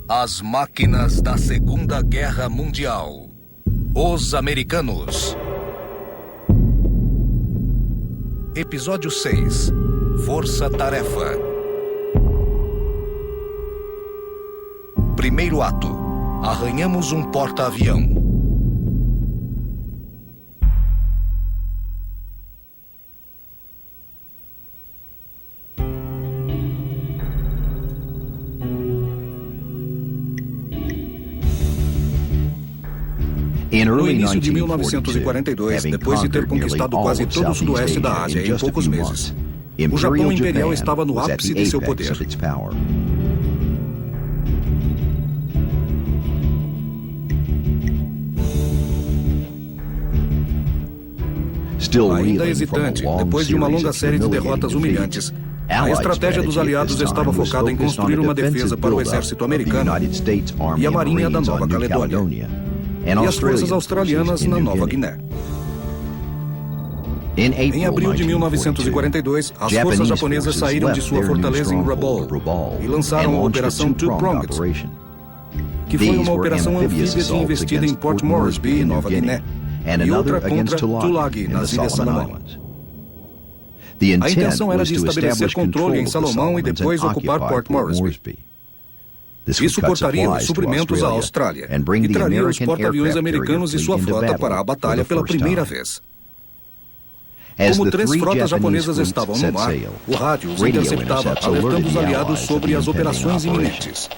As máquinas da Segunda Guerra Mundial. Os americanos. Episódio 6. Força-tarefa. Primeiro ato. Arranhamos um porta-avião. No início de 1942, depois de ter conquistado quase todo o sudoeste da Ásia em poucos meses, o Japão Imperial estava no ápice de seu poder. Ainda hesitante, depois de uma longa série de derrotas humilhantes, a estratégia dos aliados estava focada em construir uma defesa para o exército americano e a marinha da Nova Caledônia, e as forças australianas na Nova Guiné. Em abril de 1942, as forças japonesas saíram de sua fortaleza em Rabaul e lançaram a Operação Two-Pronged, que foi uma operação anfíbia de investida em Port Moresby, Nova Guiné, e outra contra Tulagi, nas Ilhas Salomão. A intenção era de estabelecer controle em Salomão e depois ocupar Port Moresby. Isso cortaria os suprimentos à Austrália e traria os porta-aviões americanos e sua frota para a batalha pela primeira vez. Como 3 frotas japonesas estavam no mar, o rádio os interceptava, alertando os aliados sobre as operações iminentes.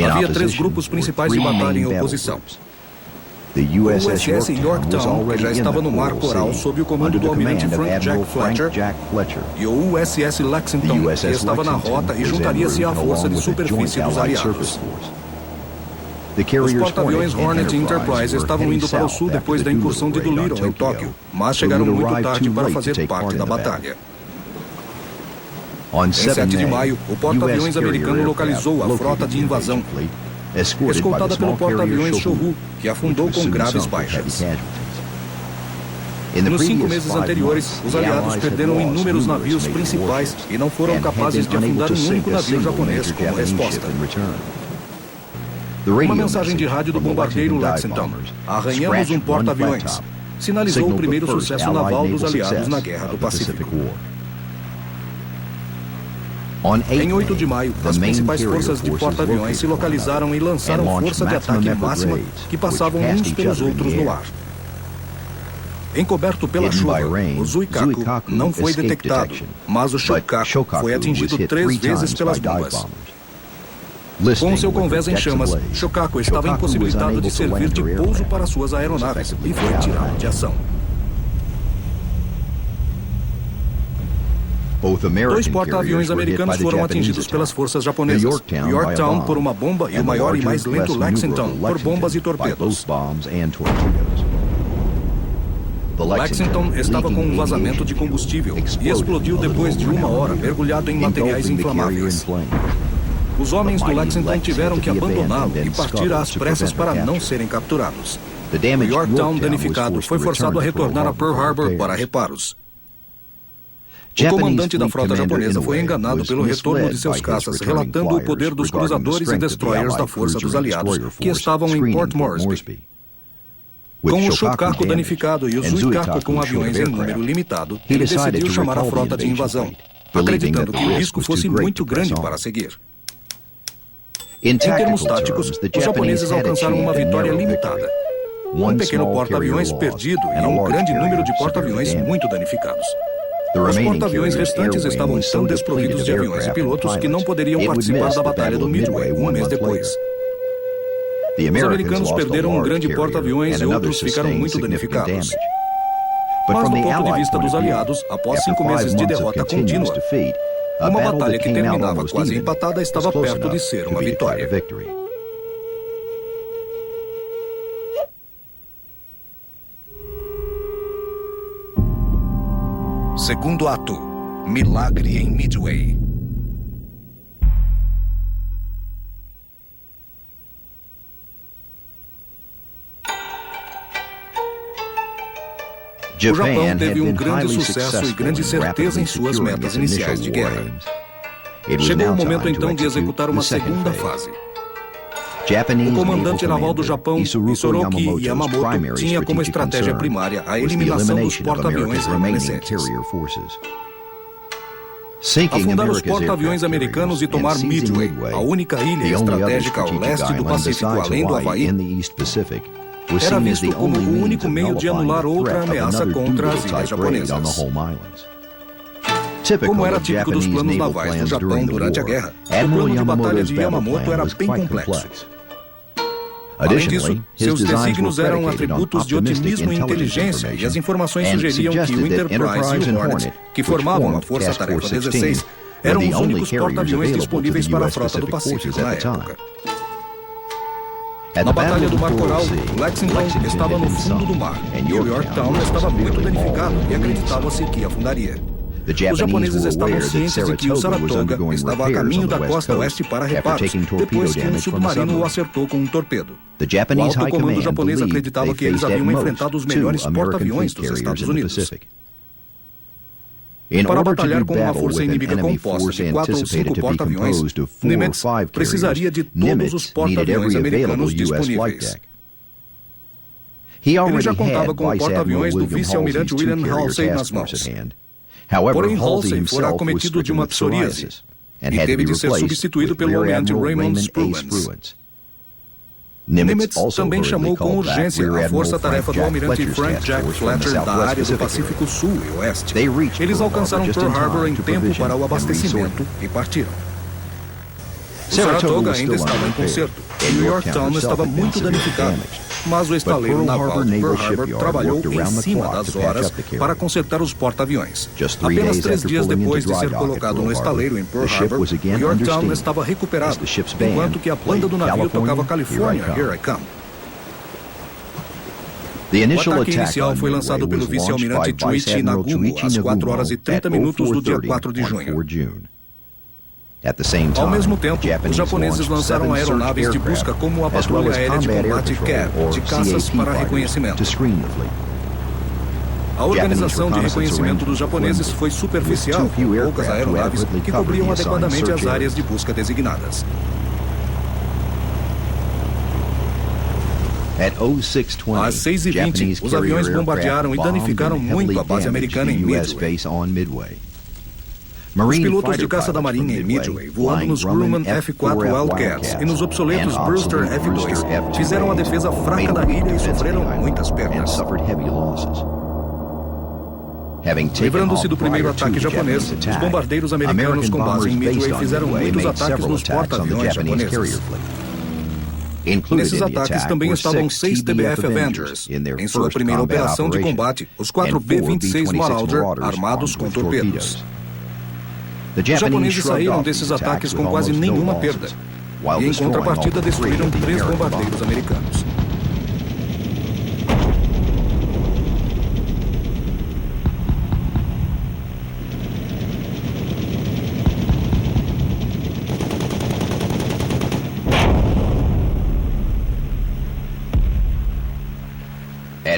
Havia 3 grupos principais de batalha em oposição. O USS Yorktown, que já estava no mar coral sob o comando do almirante Frank Jack Fletcher, e o USS Lexington, que estava na rota e juntaria-se à força de superfície dos aliados. Os porta-aviões Hornet e Enterprise estavam indo para o sul depois da incursão de Doolittle em Tóquio, mas chegaram muito tarde para fazer parte da batalha. Em 7 de maio, o porta-aviões americano localizou a frota de invasão, escoltada pelo porta-aviões Shohu, que afundou com graves baixas. Nos 5 meses anteriores, os aliados perderam inúmeros navios principais e não foram capazes de afundar um único navio japonês como resposta. Uma mensagem de rádio do bombardeiro Lexington, "Arranhamos um porta-aviões", sinalizou o primeiro sucesso naval dos aliados na Guerra do Pacífico. Em 8 de maio, as principais forças de porta-aviões se localizaram e lançaram força de ataque máxima que passavam uns pelos outros no ar. Encoberto pela chuva, o Zuikaku não foi detectado, mas o Shokaku foi atingido 3 vezes pelas bombas. Com seu convés em chamas, Shokaku estava impossibilitado de servir de pouso para suas aeronaves e foi tirado de ação. 2 porta-aviões americanos foram atingidos pelas forças japonesas, o Yorktown por uma bomba e o maior e mais lento Lexington por bombas e torpedos. O Lexington estava com um vazamento de combustível e explodiu depois de 1 hora mergulhado em materiais inflamáveis. Os homens do Lexington tiveram que abandoná-lo e partir às pressas para não serem capturados. O Yorktown danificado foi forçado a retornar a Pearl Harbor para reparos. O comandante da frota japonesa foi enganado pelo retorno de seus caças, relatando o poder dos cruzadores e destroyers da força dos aliados, que estavam em Port Moresby. Com o Shokaku danificado e o Zuikaku com aviões em número limitado, ele decidiu chamar a frota de invasão, acreditando que o risco fosse muito grande para seguir. Em termos táticos, os japoneses alcançaram uma vitória limitada. Um pequeno porta-aviões perdido e um grande número de porta-aviões muito danificados. Os porta-aviões restantes estavam tão desprovidos de aviões e pilotos que não poderiam participar da Batalha do Midway 1 mês depois. Os americanos perderam um grande porta-aviões e outros ficaram muito danificados. Mas, do ponto de vista dos aliados, após 5 meses de derrota contínua, uma batalha que terminava quase empatada estava perto de ser uma vitória. Segundo ato. Milagre em Midway. O Japão teve um grande sucesso e grande certeza em suas metas iniciais de guerra. Chegou o momento então de executar uma segunda fase. O comandante naval do Japão, Isoroki Yamamoto, tinha como estratégia primária a eliminação dos porta-aviões remanescentes. Afundar os porta-aviões americanos e tomar Midway, a única ilha estratégica ao leste do Pacífico além do Havaí, era visto como o único meio de anular outra ameaça contra as ilhas japonesas. Como era típico dos planos navais do Japão durante a guerra, o plano de batalha de Yamamoto era bem complexo. Além disso, seus desígnios eram atributos de otimismo e inteligência, e as informações sugeriam que o Enterprise e o Hornet, que formavam a Força-Tarefa 16, eram os únicos porta-aviões disponíveis para a frota do Pacífico na época. Na Batalha do Mar Coral, Lexington estava no fundo do mar, e o Yorktown estava muito danificado e acreditava-se que afundaria. Os japoneses estavam cientes de que o Saratoga estava a caminho da costa oeste para reparos, depois que um submarino o acertou com um torpedo. O alto comando japonês acreditava que eles haviam enfrentado os melhores porta-aviões dos Estados Unidos. Para batalhar com uma força inimiga composta de 4 ou 5 porta-aviões, Nimitz precisaria de todos os porta-aviões americanos disponíveis. Ele já contava com o porta-aviões do vice-almirante William Halsey nas mãos. Porém, Halsey fora acometido de uma psoríase e teve de ser substituído pelo almirante Raymond Spruance. Nimitz também chamou com urgência a força-tarefa do almirante Frank Jack Fletcher da área do Pacífico Sul e Oeste. Eles alcançaram Pearl Harbor em tempo para o abastecimento e partiram. O Saratoga ainda estava em conserto e o Yorktown estava muito danificado, mas o estaleiro naval de Pearl Harbor trabalhou em cima das horas para consertar os porta-aviões. Apenas 3 dias depois de ser colocado no estaleiro em Pearl Harbor, o Yorktown estava recuperado, enquanto que a banda do navio tocava California, Here I Come. O ataque inicial foi lançado pelo vice-almirante Chuichi Nagumo às 4 horas e 30 minutos do dia 4 de junho. Ao mesmo tempo, os japoneses lançaram aeronaves de busca como a Patrulha Aérea de Combate CAV, de caças para reconhecimento. A organização de reconhecimento dos japoneses foi superficial, com poucas aeronaves que cobriam adequadamente as áreas de busca designadas. Às 6h20, os aviões bombardearam e danificaram muito a base americana em Midway. Os pilotos de caça da Marinha em Midway, voando nos Grumman F-4 Wildcats e nos obsoletos Brewster F-2, fizeram a defesa fraca da ilha e sofreram muitas perdas. Livrando-se do primeiro ataque japonês, os bombardeiros americanos com base em Midway fizeram muitos ataques nos porta-aviões japoneses. Nesses ataques também estavam 6 TBF Avengers. Em sua primeira operação de combate, os 4 B-26 Marauder armados com torpedos. Os japoneses saíram desses ataques com quase nenhuma perda, e em contrapartida destruíram 3 bombardeiros americanos.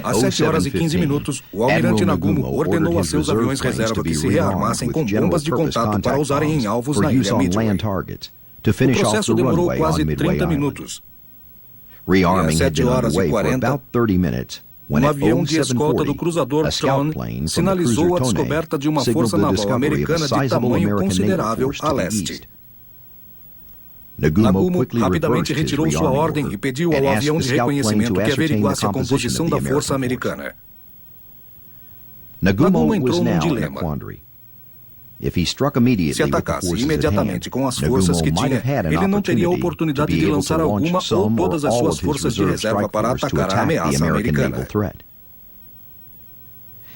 Às 7 horas e 15 minutos, o almirante Nagumo ordenou a seus aviões reserva que se rearmassem com bombas de contato para usarem em alvos na ilha Midway. O processo demorou quase 30 minutos. E às 7 horas e 40, um avião de escolta do cruzador Tron sinalizou a descoberta de uma força naval americana de tamanho considerável a leste. Nagumo rapidamente retirou sua ordem e pediu ao avião de reconhecimento que averiguasse a composição da força americana. Nagumo entrou num dilema. Se atacasse imediatamente com as forças que tinha, ele não teria a oportunidade de lançar alguma ou todas as suas forças de reserva para atacar a ameaça americana.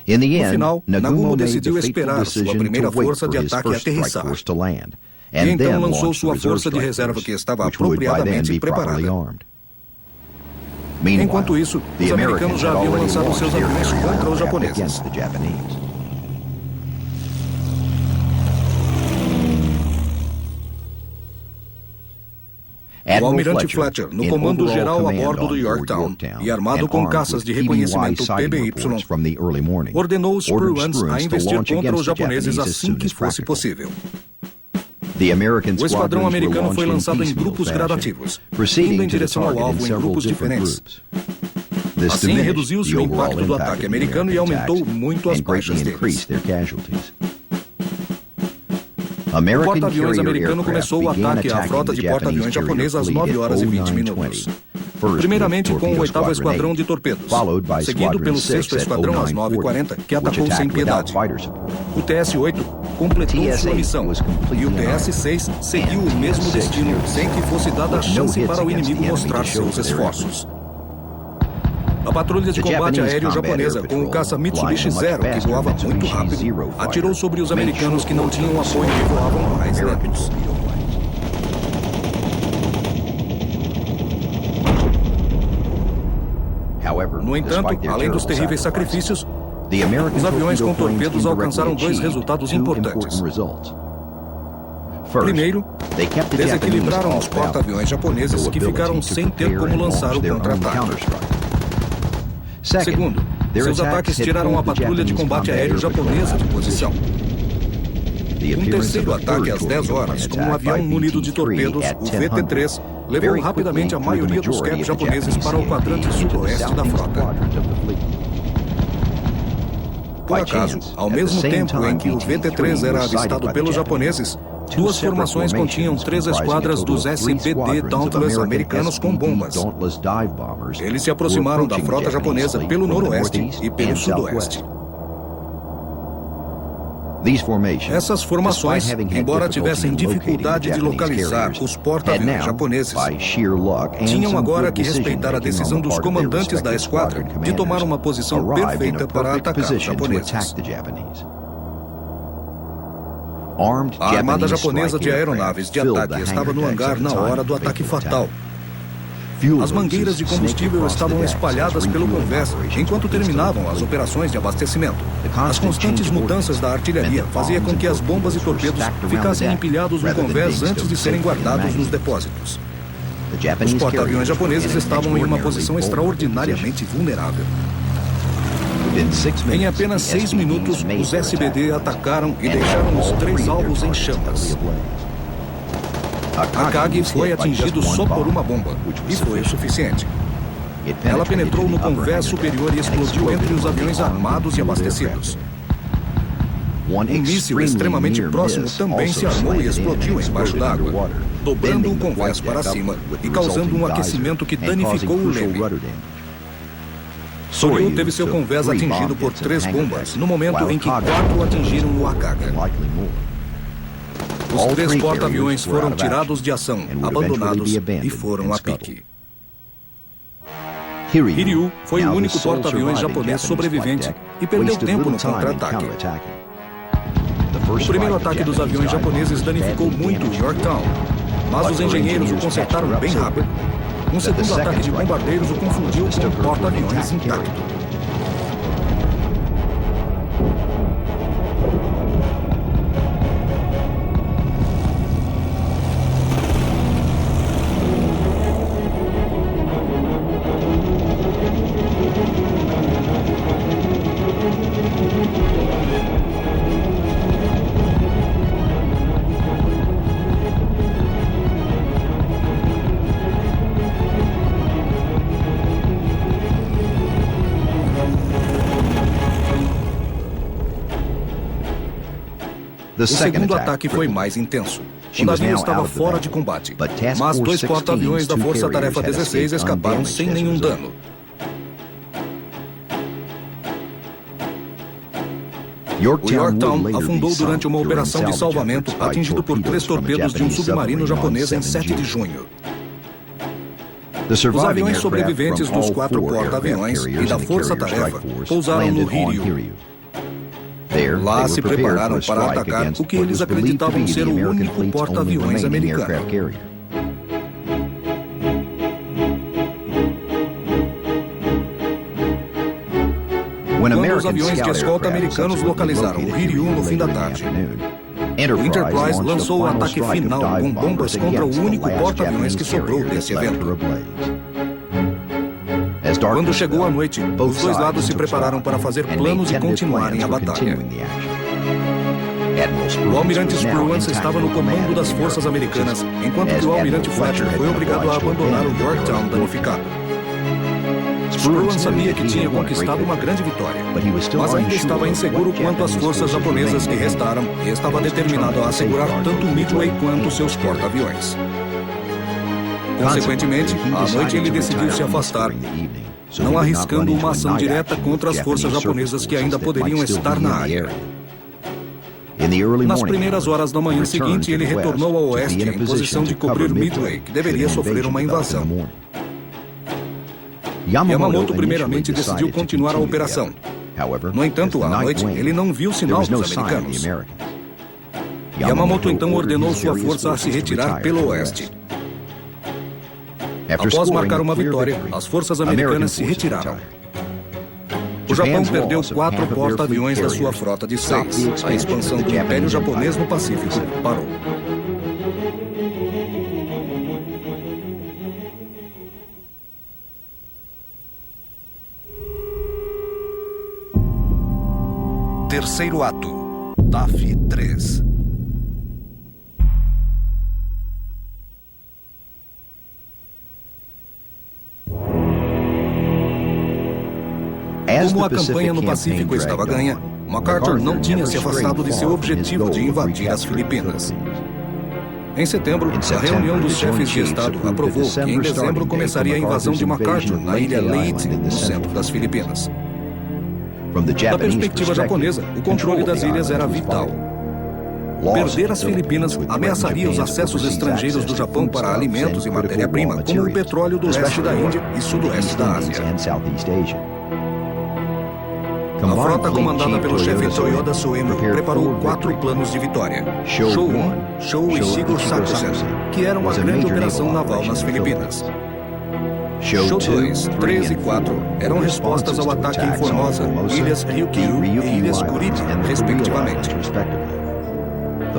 No final, Nagumo decidiu esperar sua primeira força de ataque aterrissar. E então lançou sua força de reserva que estava apropriadamente preparada. Enquanto isso, os americanos já haviam lançado seus aviões contra os japoneses. O almirante Fletcher, no comando geral a bordo do Yorktown e armado com caças de reconhecimento PBY, ordenou os Spruance a investir contra os japoneses assim que fosse possível. O esquadrão americano foi lançado em grupos gradativos, indo em direção ao alvo em grupos diferentes. Assim, reduziu-se o impacto do ataque americano e aumentou muito as baixas deles. O porta-aviões americano começou o ataque à frota de porta-aviões japonesa às 9 horas e 20 minutos. Primeiramente com o 8º Esquadrão de Torpedos, seguido pelo 6º Esquadrão às 9h40, que atacou sem piedade. O TS-8 completou sua missão, e o TS-6 seguiu o mesmo destino, sem que fosse dada a chance para o inimigo mostrar seus esforços. A patrulha de combate aéreo japonesa, com o caça Mitsubishi Zero, que voava muito rápido, atirou sobre os americanos que não tinham apoio e voavam mais lentos. No entanto, além dos terríveis sacrifícios, os aviões com torpedos alcançaram 2 resultados importantes. Primeiro, desequilibraram os porta-aviões japoneses que ficaram sem ter como lançar o contra-ataque. Segundo, seus ataques tiraram a patrulha de combate aéreo japonesa de posição. Um terceiro ataque às 10 horas, com um avião munido de torpedos, o VT-3, levou rapidamente a maioria dos caps japoneses para o quadrante sudoeste da frota. Por acaso, ao mesmo tempo em que o VT-3 era avistado pelos japoneses, 2 formações continham 3 esquadras dos SBD Dauntless americanos com bombas. Eles se aproximaram da frota japonesa pelo noroeste e pelo sudoeste. Essas formações, embora tivessem dificuldade de localizar os porta-aviões japoneses, tinham agora que respeitar a decisão dos comandantes da esquadra de tomar uma posição perfeita para atacar os japoneses. A armada japonesa de aeronaves de ataque estava no hangar na hora do ataque fatal. As mangueiras de combustível estavam espalhadas pelo convés enquanto terminavam as operações de abastecimento. As constantes mudanças da artilharia faziam com que as bombas e torpedos ficassem empilhados no convés antes de serem guardados nos depósitos. Os porta-aviões japoneses estavam em uma posição extraordinariamente vulnerável. Em apenas 6 minutos, os SBD atacaram e deixaram os 3 alvos em chamas. Akagi foi atingido só por uma bomba, e foi o suficiente. Ela penetrou no convés superior e explodiu entre os aviões armados e abastecidos. Um míssil extremamente próximo também se armou e explodiu embaixo d'água, dobrando o convés para cima e causando um aquecimento que danificou o leme. Soryu teve seu convés atingido por 3 bombas, no momento em que 4 atingiram o Akagi. Os 3 porta-aviões foram tirados de ação, abandonados e foram a pique. Hiryu foi o único porta-aviões japonês sobrevivente e perdeu tempo no contra-ataque. O primeiro ataque dos aviões japoneses danificou muito Yorktown, mas os engenheiros o consertaram bem rápido. Um segundo ataque de bombardeiros o confundiu com um porta-aviões intacto. O segundo ataque foi mais intenso. O navio estava fora de combate, mas 2 porta-aviões da Força Tarefa 16 escaparam sem nenhum dano. O Yorktown afundou durante uma operação de salvamento, atingido por 3 torpedos de um submarino japonês em 7 de junho. Os aviões sobreviventes dos 4 porta-aviões e da Força Tarefa pousaram no Hiryu. Lá se prepararam para atacar o que eles acreditavam ser o único porta-aviões americano. Quando os aviões de escolta americanos localizaram o Hiryu no fim da tarde, o Enterprise lançou o ataque final com bombas contra o único porta-aviões que sobrou desse evento. Quando chegou a noite, os 2 lados se prepararam para fazer planos e continuarem a batalha. O almirante Spruance estava no comando das forças americanas, enquanto que o almirante Fletcher foi obrigado a abandonar o Yorktown danificado. Spruance sabia que tinha conquistado uma grande vitória, mas ainda estava inseguro quanto às forças japonesas que restaram e estava determinado a assegurar tanto Midway quanto seus porta-aviões. Consequentemente, à noite ele decidiu se afastar, não arriscando uma ação direta contra as forças japonesas que ainda poderiam estar na área. Nas primeiras horas da manhã seguinte, ele retornou ao oeste em posição de cobrir Midway, que deveria sofrer uma invasão. Yamamoto primeiramente decidiu continuar a operação. No entanto, à noite, ele não viu sinal dos americanos. Yamamoto então ordenou sua força a se retirar pelo oeste. Após marcar uma vitória, as forças americanas se retiraram. O Japão perdeu 4 porta-aviões da sua frota de 6. A expansão do Império Japonês no Pacífico parou. Terceiro ato, TAF 3. Como a campanha no Pacífico estava ganha, MacArthur não tinha se afastado de seu objetivo de invadir as Filipinas. Em setembro, a reunião dos chefes de Estado aprovou que em dezembro começaria a invasão de MacArthur na ilha Leyte, no centro das Filipinas. Da perspectiva japonesa, o controle das ilhas era vital. Perder as Filipinas ameaçaria os acessos estrangeiros do Japão para alimentos e matéria-prima, como o petróleo do leste da Índia e sudoeste da Ásia. A frota comandada pelo chefe Toyoda Suemo preparou 4 planos de vitória: Show 1, Show e Shigo Sakusen, que era uma grande operação naval nas Filipinas. Show 2, 3 e 4 eram respostas ao ataque em Formosa, Ilhas Ryukyu e Ilhas Kurita, respectivamente.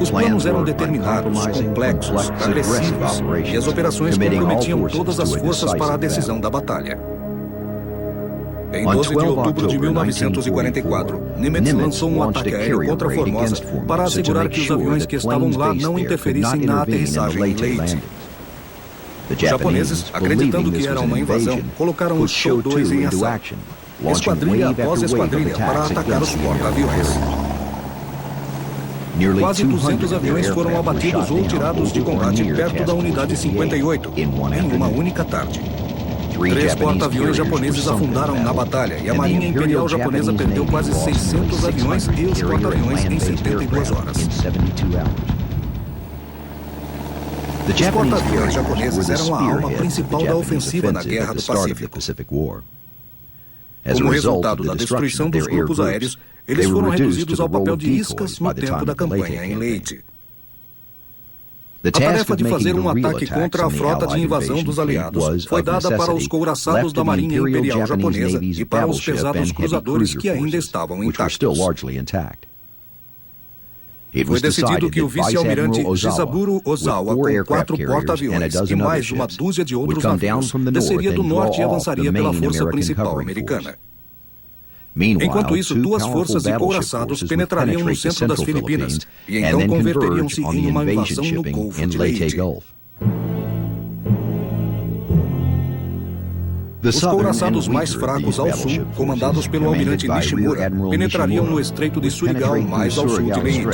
Os planos eram determinados, complexos, agressivos, e as operações comprometiam todas as forças para a decisão da batalha. Em 12 de outubro de 1944, Nimitz lançou um ataque aéreo contra Formosa para assegurar que os aviões que estavam lá não interferissem na aterrissagem em Leyte. Os japoneses, acreditando que era uma invasão, colocaram o Show 2 em ação, esquadrilha após esquadrilha, para atacar os porta-aviões. Quase 200 aviões foram abatidos ou tirados de combate perto da Unidade 58, em uma única tarde. 3 porta-aviões japoneses afundaram na batalha e a Marinha Imperial Japonesa perdeu quase 600 aviões e os porta-aviões em 72 horas. Os porta-aviões japoneses eram a alma principal da ofensiva na Guerra do Pacífico. Como resultado da destruição dos grupos aéreos, eles foram reduzidos ao papel de iscas no tempo da campanha em Leyte. A tarefa de fazer um ataque contra a frota de invasão dos aliados foi dada para os couraçados da Marinha Imperial Japonesa e para os pesados cruzadores que ainda estavam intactos. Foi decidido que o vice-almirante Jizaburo Ozawa, com 4 porta-aviões e mais uma dúzia de outros navios, desceria do norte e avançaria pela força principal americana. Enquanto isso, 2 forças de couraçados penetrariam no centro das Filipinas e então converteriam-se em uma invasão no Golfo de Leyte. Os couraçados mais fracos ao sul, comandados pelo almirante Nishimura, penetrariam no estreito de Surigao, mais ao sul de Leyte.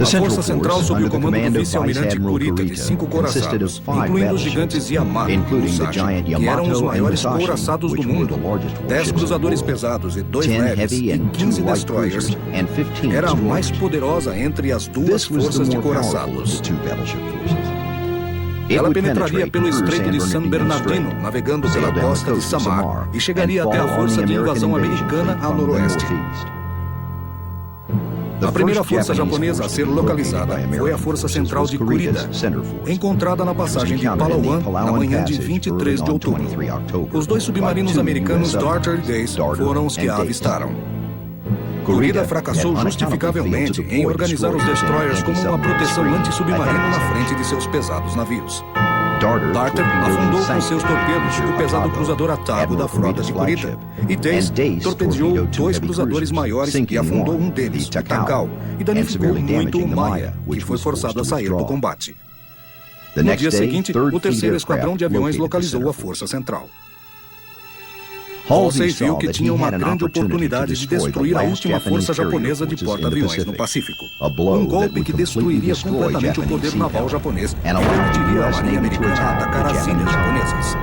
A força central sob o comando do vice-almirante Kurita, de 5 couraçados, incluindo os gigantes Yamato e Musashi, que eram os maiores couraçados do mundo, 10 cruzadores pesados e 2 leves e 15 destroyers, era a mais poderosa entre as 2 forças de couraçados. Ela penetraria pelo estreito de San Bernardino, navegando pela costa de Samar, e chegaria até a força de invasão americana a noroeste. A primeira força japonesa a ser localizada foi a Força Central de Kurita, encontrada na passagem de Palawan na manhã de 23 de outubro. Os 2 submarinos americanos Darter e Dace foram os que a avistaram. Kurita fracassou justificavelmente em organizar os destroyers como uma proteção anti-submarina na frente de seus pesados navios. Darter afundou com seus torpedos o pesado cruzador Atago da frota de Kurita, e Dace torpedeou 2 cruzadores maiores e afundou um deles, o Takao, e danificou muito o Maya, que foi forçado a sair do combate. No dia seguinte, o 3º Esquadrão de Aviões localizou a força central. Halsey viu que tinha uma grande oportunidade de destruir a última força japonesa de porta-aviões no Pacífico. Um golpe que destruiria completamente o poder naval japonês e permitiria à Marinha Americana atacar as ilhas japonesas.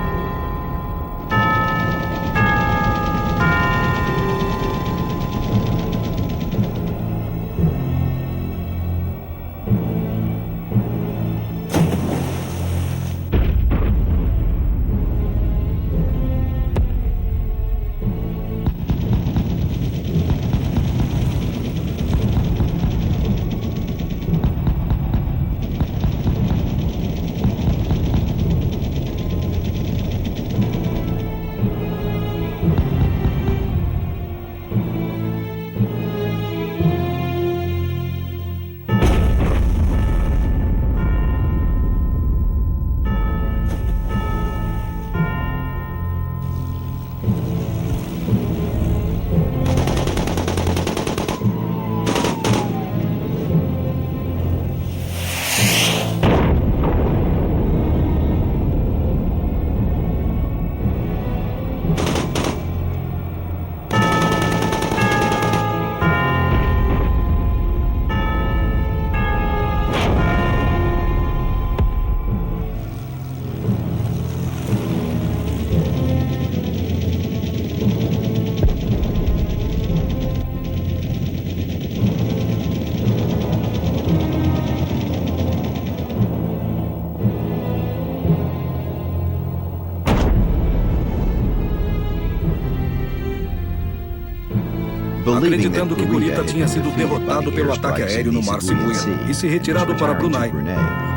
Acreditando que Kurita tinha sido derrotado pelo ataque aéreo no Mar Sibuyan e se retirado para Brunei,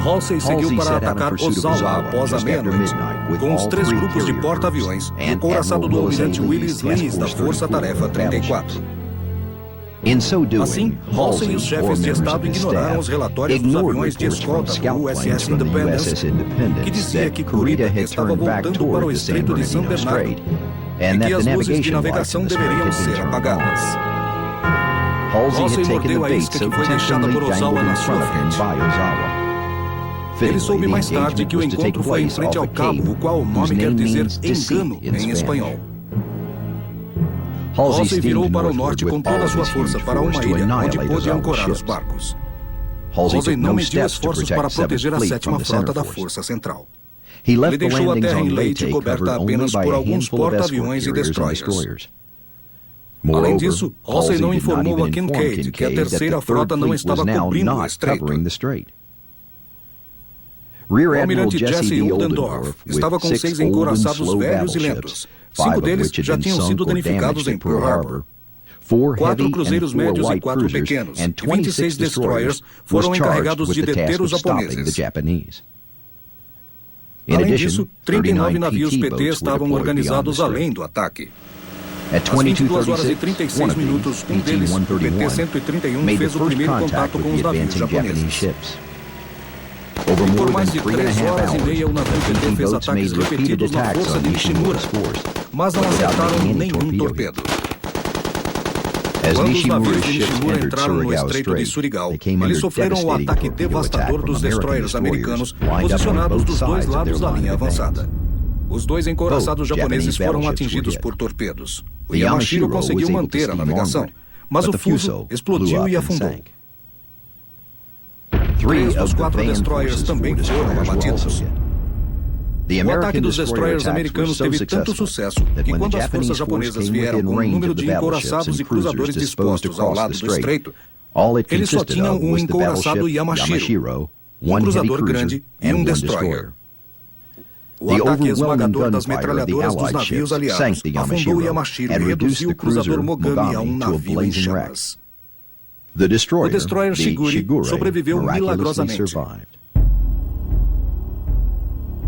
Halsey seguiu para atacar Ozawa após a meia-noite, com os 3 grupos de porta-aviões e o couraçado do almirante Willis Lees da Força Tarefa 34. Assim, Halsey e os chefes de Estado ignoraram os relatórios dos aviões de escolta do USS Independence, que dizia que Kurita estava voltando para o Estreito de San Bernardo e que as luzes de navegação deveriam ser apagadas. Halsey mordeu a isca que foi deixada por Ozawa na sua frente. Ele soube mais tarde que o encontro foi em frente ao cabo, o qual o nome quer dizer engano em espanhol. Halsey virou para o norte com toda a sua força para uma ilha onde pôde ancorar os barcos. Halsey não mediu esforços para proteger a 7ª Frota da Força Central. Ele deixou a terra em Leyte coberta apenas por alguns porta-aviões e destroyers. Além disso, Halsey não informou a Kincaid que a 3ª Frota não estava cobrindo o estreito. O almirante Jesse Oldendorf estava com 6 encouraçados velhos e lentos. 5 deles já tinham sido danificados em Pearl Harbor. 4 cruzeiros médios e 4 pequenos, e 26 destroyers foram encarregados de deter os japoneses. Além disso, 39 navios PT estavam organizados além do ataque. Às 22 horas e 36 minutos, um deles, o PT-131, fez o primeiro contato com os navios japoneses. E por mais de 3 horas e meia, o navio PT fez ataques repetidos na força de Nishimura, mas não acertaram nenhum torpedo. Quando os navios de Nishimura entraram no Estreito de Surigao, eles sofreram o ataque devastador dos destroyers americanos posicionados dos 2 lados da linha avançada. Os 2 encouraçados japoneses foram atingidos por torpedos. O Yamashiro conseguiu manter a navegação, mas o fuso explodiu e afundou. 3 dos 4 destroyers também foram abatidos. O ataque dos destroyers americanos teve tanto sucesso que quando as forças japonesas vieram com um número de encouraçados e cruzadores dispostos ao lado do estreito, eles só tinham um encouraçado Yamashiro, um cruzador grande e um destroyer. O ataque esmagador das metralhadoras dos navios aliados afundou o Yamashiro e reduziu o cruzador Mogami a um navio em chamas. O destroyer Shiguri sobreviveu milagrosamente.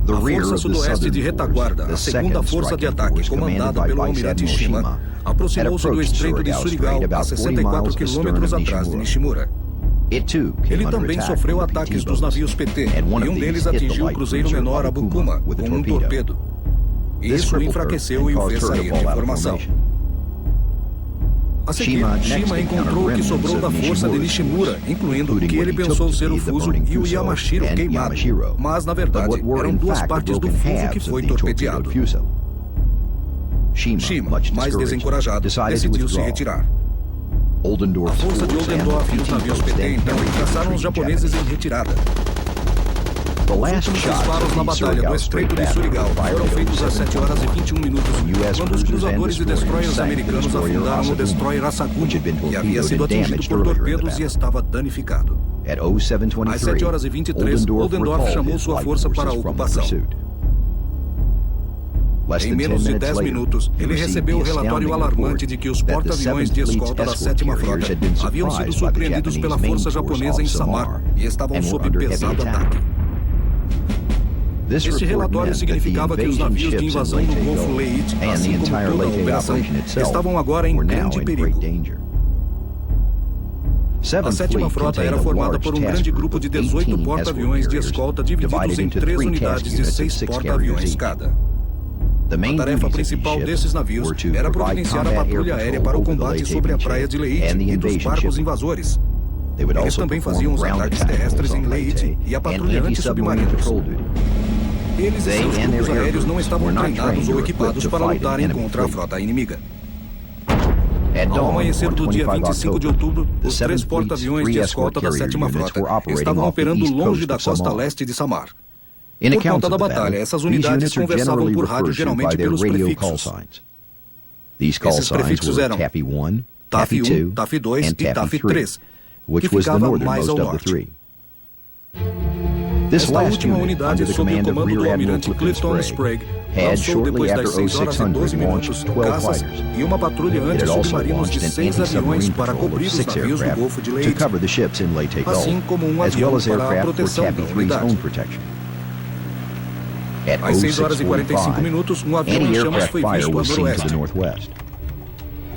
A força sudoeste de retaguarda, a 2ª força de ataque, comandada pelo almirante Shima, aproximou-se do Estreito de Surigao a 64 quilômetros atrás de Nishimura. Ele também sofreu ataques dos navios PT, e um deles atingiu o cruzeiro menor Abukuma com um torpedo. Isso o enfraqueceu e o fez sair de formação. A seguir, Shima encontrou o que sobrou da força de Nishimura, incluindo o que ele pensou ser o fuso e o Yamashiro queimado, mas na verdade eram duas partes do fuso que foi torpedeado. Shima, mais desencorajado, decidiu se retirar. A força de Oldendorf e os navios PT então caçaram os japoneses em retirada. Os últimos disparos na batalha do Estreito de Surigao foram feitos às 7 horas e 21 minutos, quando os cruzadores e destroyers americanos afundaram o destroyer Asaguchi, que havia sido atingido por torpedos e estava danificado. Às 7 horas e 23, Oldendorf chamou sua força para a ocupação. Em menos de 10 minutos, ele recebeu o relatório alarmante de que os porta-aviões de escolta da 7ª Frota haviam sido surpreendidos pela força japonesa em Samar e estavam sob pesado ataque. Este relatório significava que os navios de invasão no Golfo Leyte, assim como toda a operação, estavam agora em grande perigo. A 7ª Frota era formada por um grande grupo de 18 porta-aviões de escolta divididos em 3 unidades de 6 porta-aviões cada. A tarefa principal desses navios era providenciar a patrulha aérea para o combate sobre a praia de Leyte e dos barcos invasores. Eles também faziam os ataques terrestres em Leyte e a patrulha anti-submarinos. Eles e seus grupos aéreos não estavam treinados ou equipados para lutarem contra a frota inimiga. Ao amanhecer do dia 25 de outubro, os 3 porta-aviões de escolta da 7ª Frota estavam operando longe da costa leste de Samar. Por conta da batalha, essas unidades conversavam por rádio geralmente pelos prefixos. Esses prefixos eram TAF 1, TAF 2 e TAF 3, que ficava mais ao norte. Esta última unidade, sob o comando do almirante Clifton Sprague, lançou depois das 6 horas e 12 minutos caças e uma patrulha anti-submarinos de 6 aviões para cobrir os navios do Golfo de Leyte, assim como um avião para a proteção da unidade. Às 6 horas e 45 minutos, um avião em chamas foi visto a noroeste.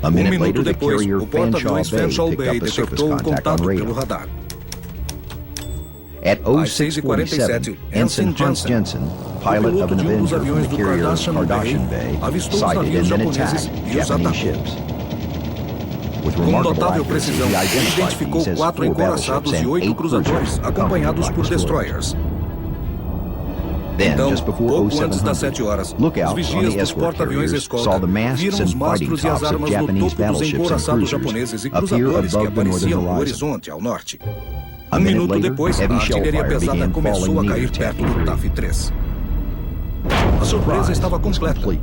Um minuto depois, o porta-aviões Fanshawe Bay detectou um contato pelo radar. Às 6h47, Ensign Jensen, o piloto de um dos aviões do Kardashian Bay, avistou os navios japoneses e os atacou. Com notável precisão, ele identificou 4 encoraçados e 8 cruzadores, acompanhados por destroyers. Então, pouco antes das 7 horas, os vigias dos porta-aviões escolta viram os mastros e as armas no topo dos encouraçados japoneses e cruzadores que apareciam no horizonte ao norte. Um minuto depois, a artilharia pesada começou a cair perto do TAF 3. A surpresa estava completa. O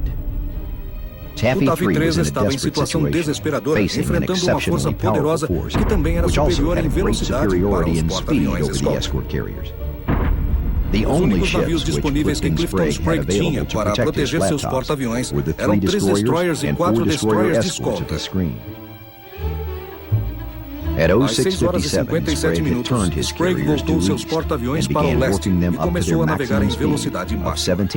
TAF 3 estava em situação desesperadora, enfrentando uma força poderosa que também era superior em velocidade para os porta-aviões escolta. Os únicos navios disponíveis que Clifton Sprague tinha para proteger seus porta-aviões eram 3 destroyers e 4 destroyers de escolta. Às 6 horas e 57 minutos, Sprague voltou seus porta-aviões para o leste e começou a navegar em velocidade máxima.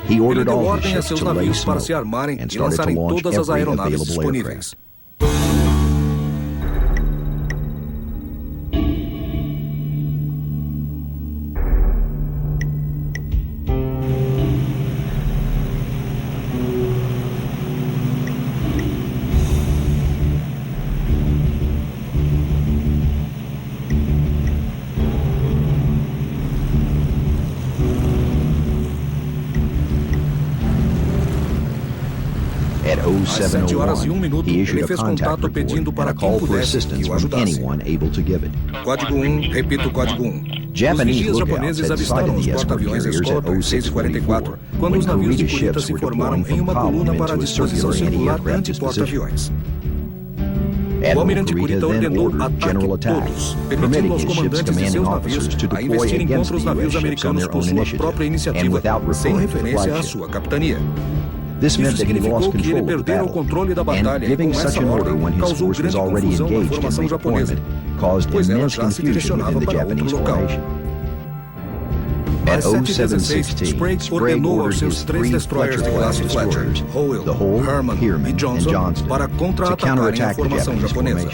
Ele deu ordem a seus navios para se armarem e lançarem todas as aeronaves disponíveis. Às 7 horas e 1 minuto, ele fez contato pedindo para quem pudesse que o ajudasse. Código 1, repito, código 1. Os vigias japoneses avistaram os porta-aviões escolta às 6h44, quando os navios de colheita se formaram em uma coluna para a disposição circular anti-porta-aviões. O almirante Kurita ordenou ataque todos, permitindo aos comandantes de seus navios a investirem contra os navios americanos por sua própria iniciativa, sem referência à sua capitania. Isso significou que ele perdera o controle da batalha e, com essa ordem, causou grande confusão na formação japonesa, pois ela já se direcionava para outro local. Às 7h16, Sprague ordenou aos seus 3 destroyers de classe Fletcher, Howell, Herman e Johnson para contra-atacarem a formação japonesa.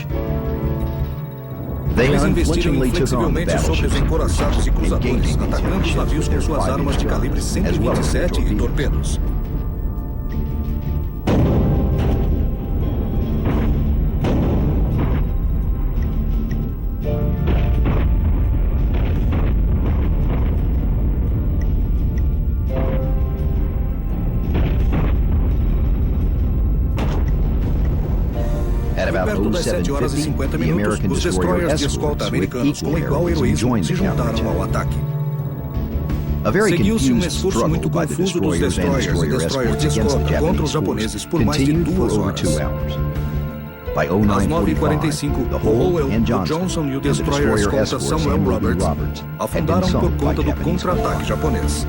Eles investiram inflexivelmente sobre os encouraçados e cruzadores, atacando os navios com suas armas de calibre 127 e torpedos. Perto das 7 horas e 50 minutos, os destroyers de escolta americanos com igual heroísmo se juntaram ao ataque. Seguiu-se um esforço muito confuso dos destroyers e destroyers de escolta contra os japoneses por mais de 2 horas. Às 9h45, o Howell, o Johnson e o destroyer escolta Samuel Roberts afundaram por conta do contra-ataque japonês.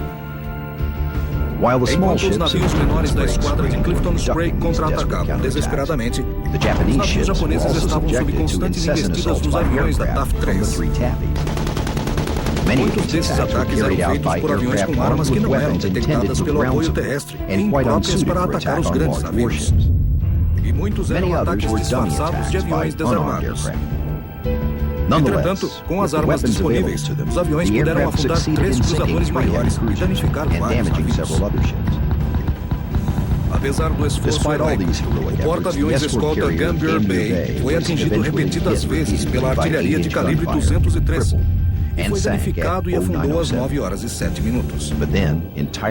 Enquanto os navios menores da esquadra de Clifton Spray contra-atacavam desesperadamente, os navios japoneses estavam sob constantes investidas dos aviões da TAF-3. Muitos desses ataques eram feitos por aviões com armas que não eram detectadas pelo apoio terrestre e impróprias para atacar os grandes navios. E muitos eram ataques disfarçados de aviões desarmados. Entretanto, com as armas disponíveis, os aviões puderam afundar 3 cruzadores maiores e danificar vários navios. Apesar do esforço heróico, o porta-aviões escolta Gambier Bay foi atingido repetidas vezes pela artilharia de calibre 203 e foi danificado e afundou às 9 horas e 7 minutos.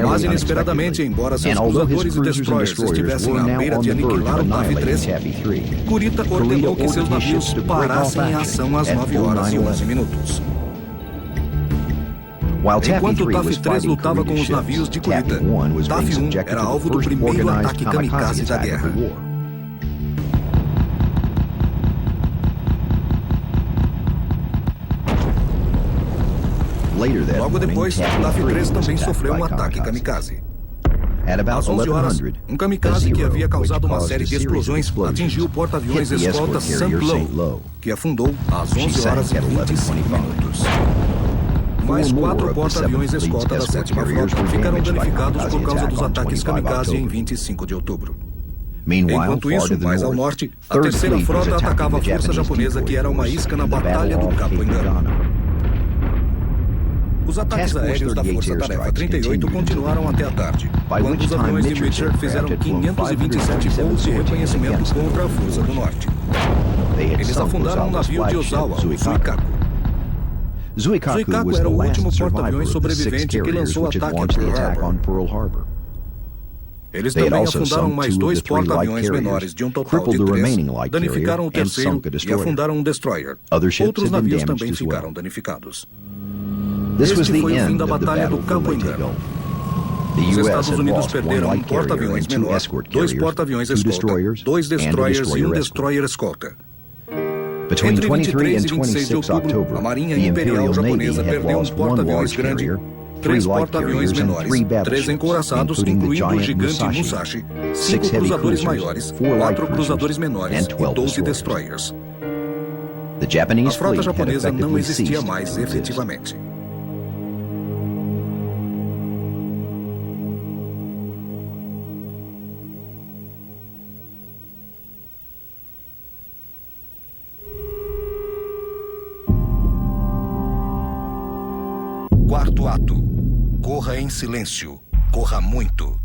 Mas inesperadamente, embora seus cruzadores e destroyers estivessem à beira de aniquilar o TAF-3, Kurita ordenou que seus navios parassem em ação às 9 horas e 11 minutos. Enquanto o TAF-3 lutava com os navios de Kurita, TAF-1 era alvo do primeiro ataque kamikaze da guerra. Logo depois, o TAF-3 também sofreu um ataque kamikaze. Às 11 horas, um kamikaze que havia causado uma série de explosões atingiu o porta-aviões escolta St. Low, que afundou às 11 horas e 25 minutos. Mais 4 porta-aviões escolta da 7ª Frota ficaram danificados por causa dos ataques kamikaze em 25 de outubro. Enquanto isso, mais ao norte, a 3ª Frota atacava a força japonesa que era uma isca na Batalha do Capo Engano. Os ataques aéreos da Força Tarefa 38 continuaram até a tarde, quando os aviões de Richard fizeram 527 voos de reconhecimento contra a Força do Norte. Eles afundaram um navio de Ozawa, o Zuikaku. Zuikaku era o último porta-aviões sobrevivente que lançou ataque a Pearl Harbor. Eles também afundaram mais 2 porta-aviões menores de um total de 3, danificaram o terceiro e afundaram um destroyer. Outros navios também ficaram danificados. Este foi o fim da Batalha do Capo Engano. Os Estados Unidos perderam um porta-aviões menor, 2 porta-aviões escolta, 2 destroyers e um destroyer escolta. Entre 23 e 26 de outubro, a Marinha Imperial Japonesa perdeu um porta-aviões grande, 3 porta-aviões menores, 3 encouraçados, incluindo o gigante Musashi, 5 cruzadores maiores, 4 cruzadores menores e 12 destroyers. A frota japonesa não existia mais efetivamente. Quarto ato. Corra em silêncio. Corra muito.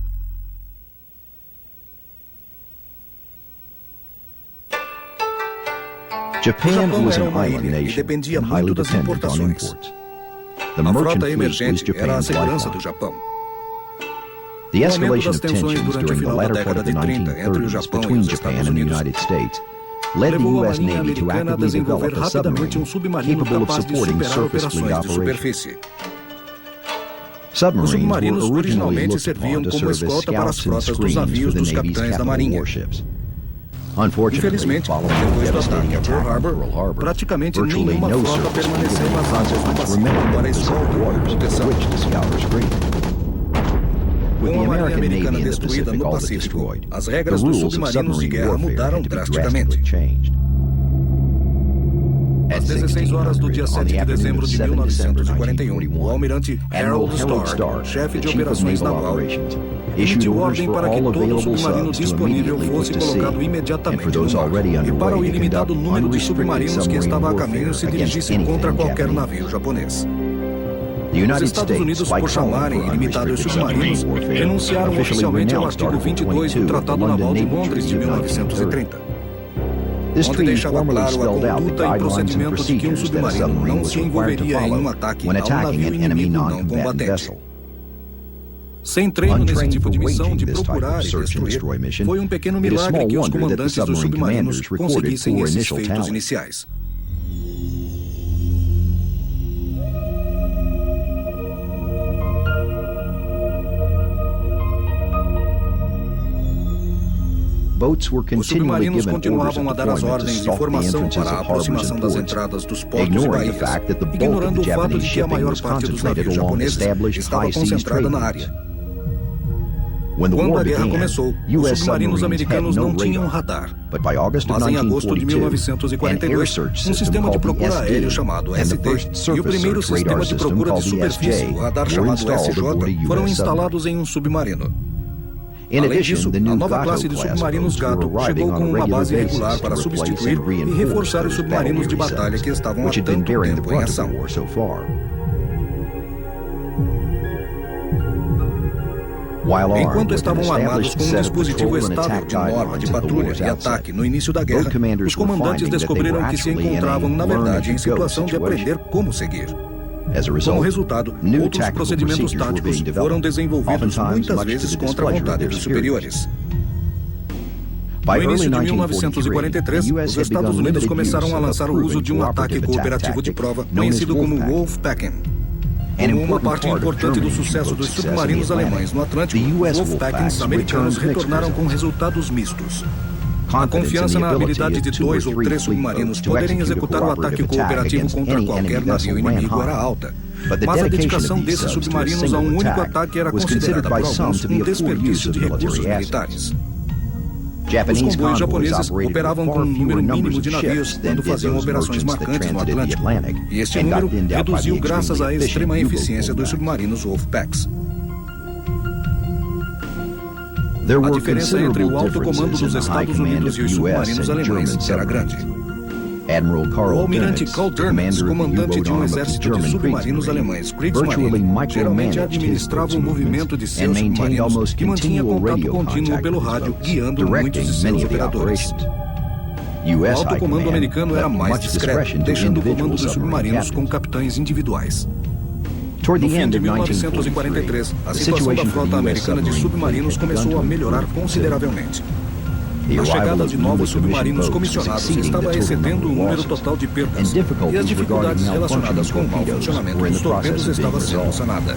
O Japão era uma ilha e dependia muito das importações. A frota emergente era a segurança do Japão. O aumento das tensões durante o final da década de 30 entre o Japão e os Estados Unidos levou a Marinha Americana a desenvolver rapidamente um submarino capaz de superar operações de superfície. Os submarinos originalmente serviam como escolta para as frotas dos navios dos capitães da Marinha. Infelizmente, depois do ataque a Pearl Harbor, praticamente nenhuma frota permaneceu nas águas do Pacífico para escolta ou proteção. Com a Marinha Americana destruída no Pacífico, as regras dos submarinos de guerra mudaram drasticamente. Às 16 horas do dia 7 de dezembro de 1941, o almirante Harold Starr, chefe de operações naval, emitiu ordem para que todo submarino disponível fosse colocado imediatamente no mar, e para o ilimitado número de submarinos que estava a caminho se dirigissem contra qualquer navio japonês. Os Estados Unidos, por chamarem ilimitados submarinos, renunciaram oficialmente ao artigo 22 do Tratado Naval de Londres de 1930, onde deixava claro a conduta e procedimento de que um submarino não se envolveria em um ataque a um navio inimigo não combatente. Sem treino nesse tipo de missão de procurar e destruir, foi um pequeno milagre que os comandantes dos submarinos conseguissem esses feitos iniciais. Os submarinos continuavam a dar as ordens de formação para a aproximação das entradas dos portos e baías, ignorando o fato de que a maior parte dos navios japoneses estava concentrada na área. Quando a guerra começou, os submarinos americanos não tinham radar. Mas em agosto de 1942, um sistema de procura aéreo chamado SD e o primeiro sistema de procura de superfície, o radar chamado SJ, foram instalados em um submarino. Além disso, a nova classe de submarinos Gato chegou com uma base regular para substituir e reforçar os submarinos de batalha que estavam há tanto tempo em ação. Enquanto estavam armados com um dispositivo estável de norma de patrulha e ataque no início da guerra, os comandantes descobriram que se encontravam, na verdade, em situação de aprender como seguir. Como resultado, outros procedimentos táticos foram desenvolvidos muitas vezes contra a vontade dos superiores. No início de 1943, os Estados Unidos começaram a lançar o uso de um ataque cooperativo de prova conhecido como Wolfpacking. Como uma parte importante do sucesso dos submarinos alemães no Atlântico, Wolfpackings americanos retornaram com resultados mistos. A confiança na habilidade de 2 ou 3 submarinos poderem executar o ataque cooperativo contra qualquer navio inimigo era alta. Mas a dedicação desses submarinos a um único ataque era considerada por alguns um desperdício de recursos militares. Os comboios japoneses operavam com um número mínimo de navios quando faziam operações marcantes no Atlântico, e este número reduziu graças à extrema eficiência dos submarinos Wolfpacks. A diferença entre o alto comando dos Estados Unidos e os submarinos alemães era grande. O almirante Karl Dönitz, comandante de um exército de submarinos alemães, Kriegsmarine, geralmente administrava o movimento de seus submarinos e mantinha contato contínuo pelo rádio, guiando muitos de seus operadores. O alto comando americano era mais discreto, deixando o comando dos submarinos com capitães individuais. No fim de 1943, a situação da frota americana de submarinos começou a melhorar consideravelmente. A chegada de novos submarinos comissionados estava excedendo o número total de perdas, e as dificuldades relacionadas com o mau funcionamento dos torpedos estava sendo sanada.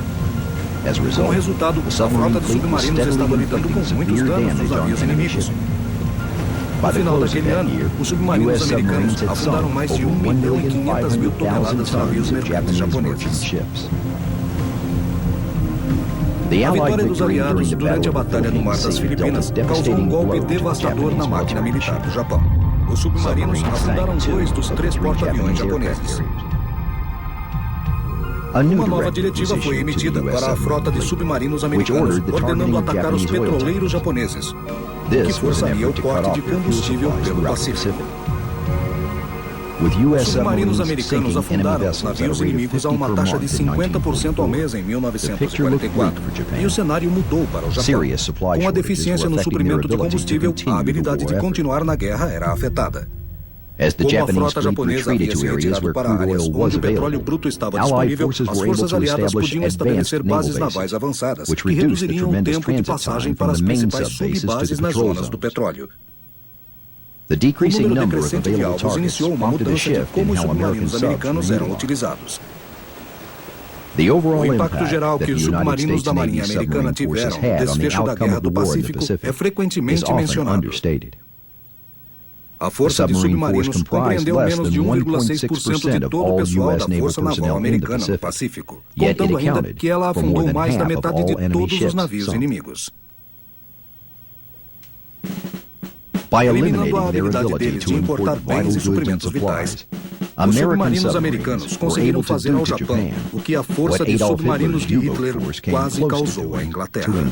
Como resultado, a frota de submarinos estava lidando com muitos danos dos navios inimigos. No final daquele ano, os submarinos americanos afundaram mais de 1.500.000 toneladas de navios mercantes japoneses. A vitória dos aliados durante a Batalha no Mar das Filipinas causou um golpe devastador na máquina militar do Japão. Os submarinos afundaram 2 dos 3 porta-aviões japoneses. Uma nova diretiva foi emitida para a frota de submarinos americanos, ordenando atacar os petroleiros japoneses, o que forçaria o corte de combustível pelo Pacífico. Os submarinos americanos afundaram os navios inimigos a uma taxa de 50% ao mês em 1944, e o cenário mudou para o Japão. Com a deficiência no suprimento de combustível, a habilidade de continuar na guerra era afetada. Como a frota japonesa havia se retirado para áreas onde o petróleo bruto estava disponível, as forças aliadas podiam estabelecer bases navais avançadas, que reduziriam o tempo de passagem para as principais subbases nas zonas do petróleo. O número decrescente de alvos iniciou uma mudança de como os submarinos americanos eram utilizados. O impacto geral que os submarinos da Marinha Americana tiveram no desfecho da Guerra do Pacífico é frequentemente mencionado. A Força de Submarinos compreendeu menos de 1,6% de todo o pessoal da Força Naval Americana no Pacífico, contando ainda que ela afundou mais da metade de todos os navios inimigos. Eliminando a habilidade deles de importar bens e suprimentos vitais, os submarinos americanos conseguiram fazer ao Japão o que a força de submarinos de Hitler quase causou à Inglaterra.